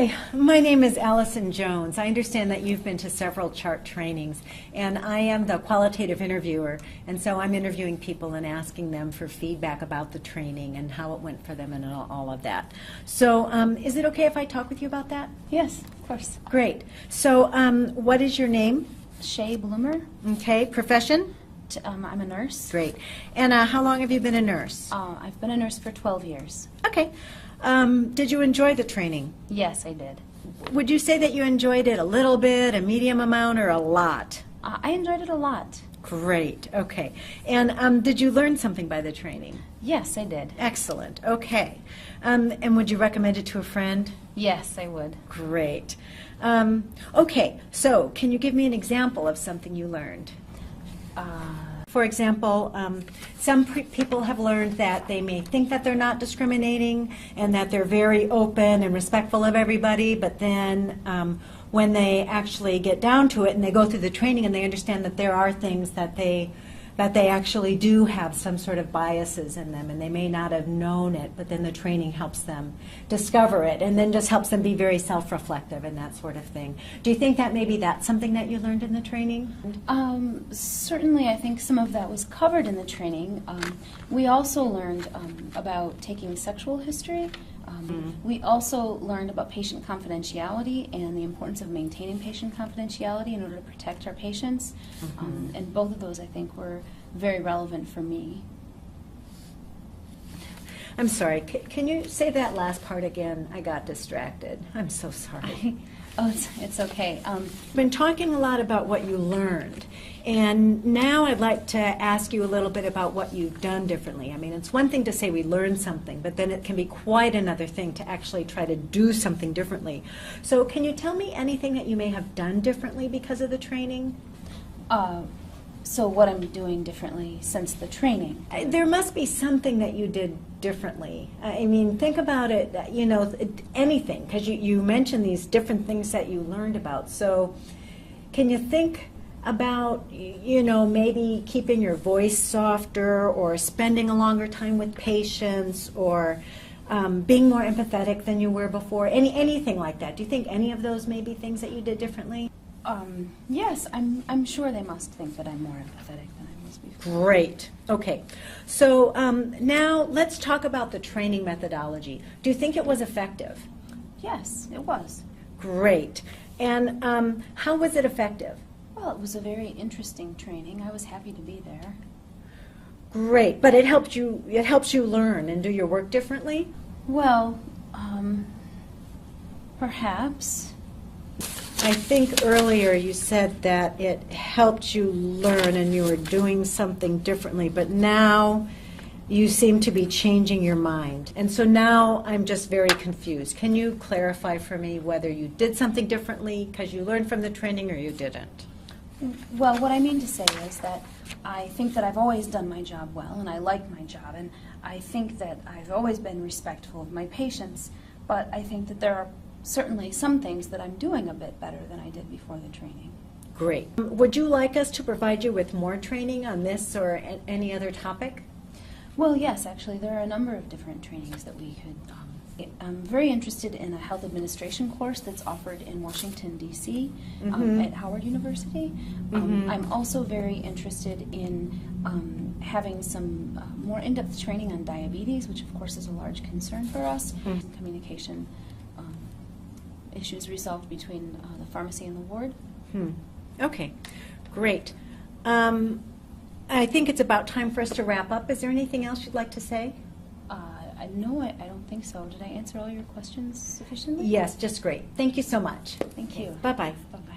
Hi, my name is Allison Jones. I understand that you've been to several chart trainings, and I am the qualitative interviewer, and so I'm interviewing people and asking them for feedback about the training and how it went for them and all of that. So is it okay if I talk with you about that? Yes, of course. Great. So what is your name? Shay Bloomer. Okay, profession? I'm a nurse. Great. And how long have you been a nurse? I've been a nurse for 12 years. Okay. Did you enjoy the training? Yes, I did. Would you say that you enjoyed it a little bit, a medium amount, or a lot? I enjoyed it a lot. Great. Okay. And did you learn something by the training? Yes, I did. Excellent. Okay. And would you recommend it to a friend? Yes, I would. Great. Okay. So can you give me an example of something you learned? For example, some people have learned that they may think that they're not discriminating and that they're very open and respectful of everybody, but then when they actually get down to it and they go through the training and they understand that there are things that they actually do have some sort of biases in them, and they may not have known it, but then the training helps them discover it and then just helps them be very self-reflective and that sort of thing. Do you think that maybe that's something that you learned in the training? Certainly, I think some of that was covered in the training. We also learned about taking sexual history. We also learned about patient confidentiality and the importance of maintaining patient confidentiality in order to protect our patients. And both of those, I think, were very relevant for me. I'm sorry, can you say that last part again? I got distracted. I'm so sorry. It's okay. I've been talking a lot about what you learned, and now I'd like to ask you a little bit about what you've done differently. I mean, it's one thing to say we learned something, but then it can be quite another thing to actually try to do something differently. So can you tell me anything that you may have done differently because of the training? So what I'm doing differently since the training? There must be something that you did differently. I mean, think about it, you know, anything, because you mentioned these different things that you learned about. So can you think about, you know, maybe keeping your voice softer or spending a longer time with patients or being more empathetic than you were before? Anything like that? Do you think any of those may be things that you did differently? Yes, I'm sure they must think that I'm more empathetic than I was before. Great. Okay. So now let's talk about the training methodology. Do you think it was effective? Yes, it was. Great. And how was it effective? Well, it was a very interesting training. I was happy to be there. Great. But it helps you learn and do your work differently? Well, perhaps. I think earlier you said that it helped you learn and you were doing something differently, but now you seem to be changing your mind. And so now I'm just very confused. Can you clarify for me whether you did something differently because you learned from the training or you didn't? Well, what I mean to say is that I think that I've always done my job well, and I like my job, and I think that I've always been respectful of my patients, but I think that there are certainly some things that I'm doing a bit better than I did before the training. Great. Would you like us to provide you with more training on this or any other topic? Well, yes, actually, there are a number of different trainings that we could. I'm very interested in a health administration course that's offered in Washington, D.C. At Howard University. I'm also very interested in having some more in-depth training on diabetes, which of course is a large concern for us. Communication issues resolved between the pharmacy and the ward. Okay, great. I think it's about time for us to wrap up. Is there anything else you'd like to say? No, I don't think so. Did I answer all your questions sufficiently? Yes, just great. Thank you so much. Thank you. Bye-bye. Bye-bye.